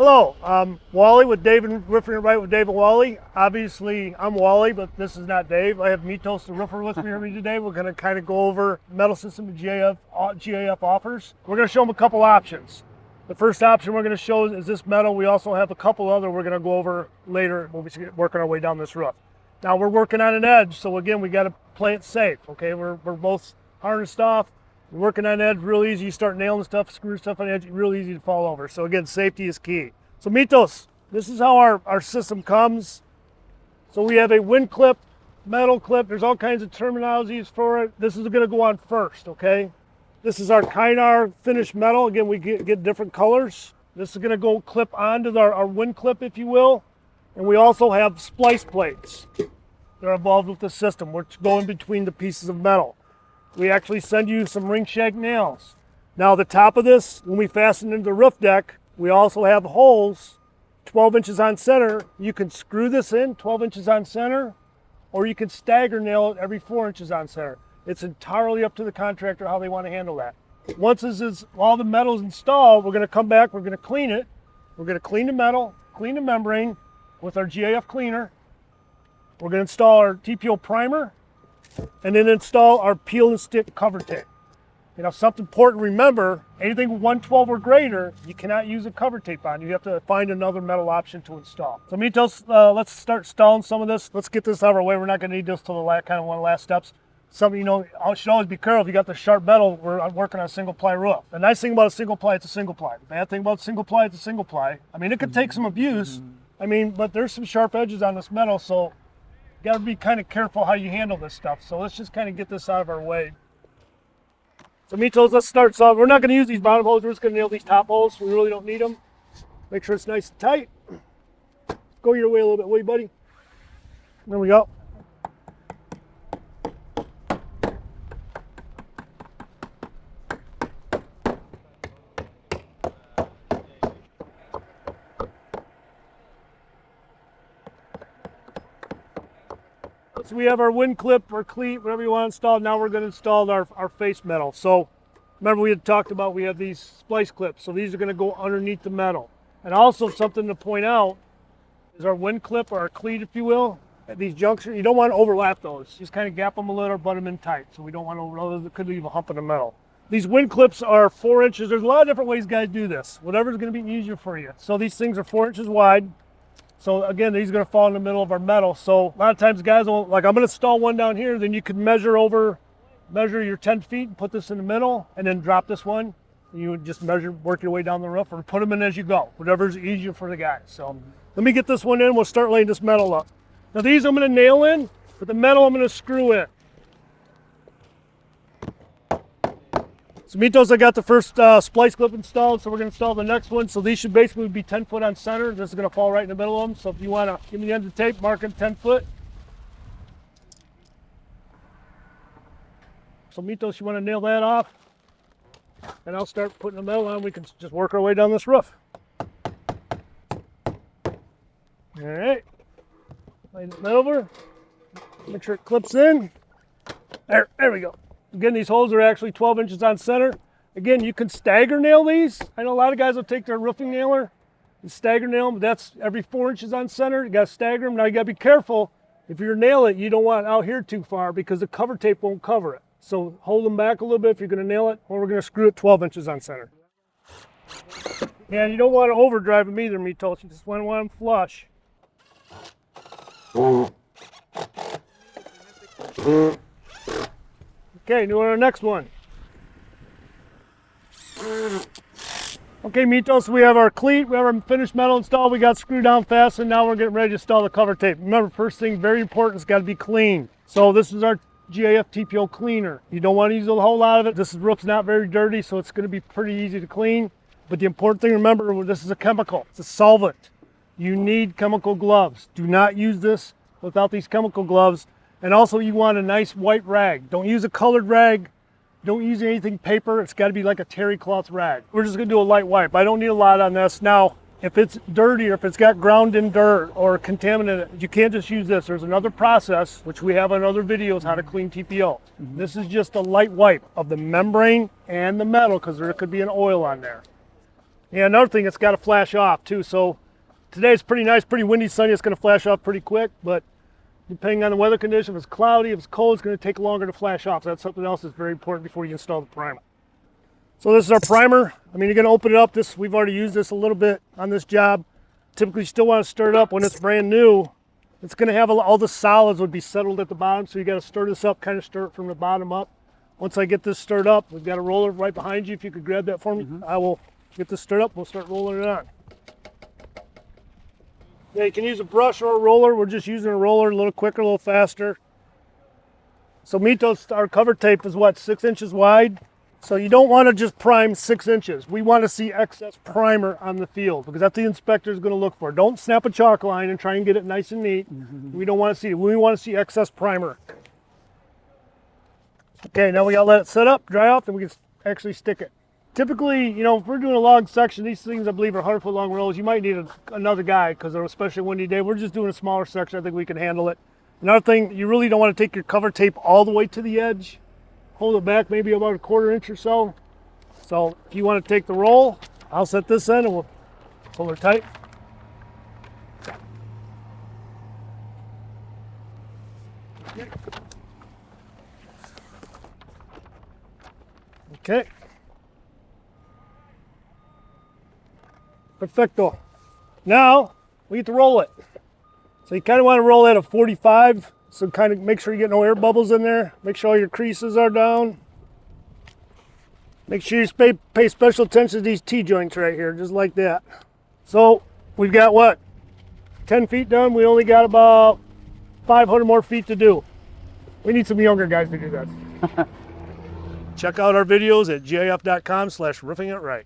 Hello, I'm Wally with Dave and Roofing It Right with Dave Wally. Obviously, I'm Wally, but this is not Dave. I have Mitos, the roofer, with me here today. We're going to kind of go over metal system and GAF offers. We're going to show them a couple options. The first option we're going to show is this metal. We also have a couple other we're going to go over later when we get working our way down this roof. Now we're working on an edge, so again, we got to play it safe. Okay, we're both harnessed off. We're working on edge real easy. You start nailing stuff, screw stuff on the edge, real easy to fall over. So again, safety is key. So Mitos, this is how our system comes. So we have a wind clip, metal clip. There's all kinds of terminologies for it. This is going to go on first, okay? This is our Kynar finished metal. Again, we get different colors. This is going to go clip onto our wind clip, if you will. And we also have splice plates that are involved with the system, which go in between the pieces of metal. We actually send you some ring shank nails. Now the top of this, when we fasten into the roof deck, we also have holes 12 inches on center. You can screw this in 12 inches on center, or you can stagger nail it every 4 inches on center. It's entirely up to the contractor how they want to handle that. Once all the metal is installed, we're going to come back, we're going to clean it. We're going to clean the metal, clean the membrane with our GAF cleaner. We're going to install our TPO primer, and then install our peel and stick cover tape. You know, something important to remember, anything 112 or greater, you cannot use a cover tape on. You have to find another metal option to install. So Mitos, let's start installing some of this. Let's get this out of our way. We're not going to need this till the one of the last steps. Something, you know, you should always be careful. If you got the sharp metal, we're working on a single ply roof. The nice thing about a single ply, it's a single ply. The bad thing about single ply, it's a single ply. I mean, it could take some abuse. I mean, but there's some sharp edges on this metal, so you got to be kind of careful how you handle this stuff. So let's just kind of get this out of our way. So Mitos, let's start. So we're not going to use these bottom holes. We're just going to nail these top holes. We really don't need them. Make sure it's nice and tight. Go your way a little bit, will you, buddy? There we go. So we have our wind clip or cleat, whatever you want to install. Now we're going to install our face metal. So remember we had talked about we have these splice clips. So these are going to go underneath the metal. And also something to point out is our wind clip or our cleat, if you will. At these junctions, you don't want to overlap those. Just kind of gap them a little, butt them in tight. So we don't want to overlap. It could leave a hump in the metal. These wind clips are 4 inches. There's a lot of different ways guys do this. Whatever's going to be easier for you. So these things are 4 inches wide. So again, these are going to fall in the middle of our metal. So a lot of times guys will, like, I'm going to install one down here, then you could measure your 10 feet and put this in the middle and then drop this one. And you would just work your way down the roof or put them in as you go, whatever's easier for the guys. So let me get this one in, we'll start laying this metal up. Now these I'm going to nail in, but the metal I'm going to screw in. So Mitos, I got the first splice clip installed, so we're going to install the next one. So these should basically be 10 foot on center. This is going to fall right in the middle of them. So if you want to give me the end of the tape, mark it 10 foot. So Mitos, you want to nail that off? And I'll start putting the metal on. We can just work our way down this roof. All right. Lay that over. Make sure it clips in. There we go. Again, these holes are actually 12 inches on center. Again, you can stagger nail these. I know a lot of guys will take their roofing nailer and stagger nail them, but that's every 4 inches on center. You got to stagger them. Now you got to be careful. If you're nail it, you don't want it out here too far because the cover tape won't cover it. So hold them back a little bit if you're going to nail it, or we're going to screw it 12 inches on center. Yeah, you don't want to overdrive them either, Mitos. You just want them flush. Okay, now our next one. Okay, Mitos, we have our cleat, we have our finished metal installed, we got screw down fast, and now we're getting ready to install the cover tape. Remember, first thing, very important, it's got to be clean. So this is our GAF TPO cleaner. You don't want to use a whole lot of it. This roof's not very dirty, so it's going to be pretty easy to clean. But the important thing, remember, this is a chemical. It's a solvent. You need chemical gloves. Do not use this without these chemical gloves. And also you want a nice white rag. Don't use a colored rag. Don't use anything paper. It's got to be like a terry cloth rag. We're just going to do a light wipe. I don't need a lot on this. Now, if it's dirty or if it's got ground in dirt or contaminated, you can't just use this. There's another process, which we have on other videos, how to clean TPO. This is just a light wipe of the membrane and the metal because there could be an oil on there. Yeah, another thing, it's got to flash off too. So today it's pretty nice, pretty windy, sunny. It's going to flash off pretty quick, but depending on the weather condition, if it's cloudy, if it's cold, it's going to take longer to flash off. So that's something else that's very important before you install the primer. So this is our primer. I mean, you're going to open it up. We've already used this a little bit on this job. Typically, you still want to stir it up when it's brand new. It's going to have all the solids would be settled at the bottom, so you got to stir this up, kind of stir it from the bottom up. Once I get this stirred up, we've got a roller right behind you. If you could grab that for me, I will get this stirred up. We'll start rolling it on. Yeah, you can use a brush or a roller. We're just using a roller, a little quicker, a little faster. So Mitos, our cover tape is what, 6 inches wide? So you don't want to just prime 6 inches. We want to see excess primer on the field because that's the inspector is going to look for. Don't snap a chalk line and try and get it nice and neat. We don't want to see it. We want to see excess primer. Okay, now we got to let it set up, dry off, and we can actually stick it. Typically, you know, if we're doing a long section, these things I believe are 100-foot long rolls. You might need another guy because they're especially windy day. We're just doing a smaller section. I think we can handle it. Another thing, you really don't want to take your cover tape all the way to the edge. Hold it back maybe about a 1/4 inch or so. So if you want to take the roll, I'll set this in and we'll pull her tight. Okay. Perfecto. Now we get to roll it. So you kind of want to roll at a 45. So kind of make sure you get no air bubbles in there. Make sure all your creases are down. Make sure you pay special attention to these T-joints right here, just like that. So we've got what? 10 feet done. We only got about 500 more feet to do. We need some younger guys to do this. Check out our videos at gaf.com/roofingitright.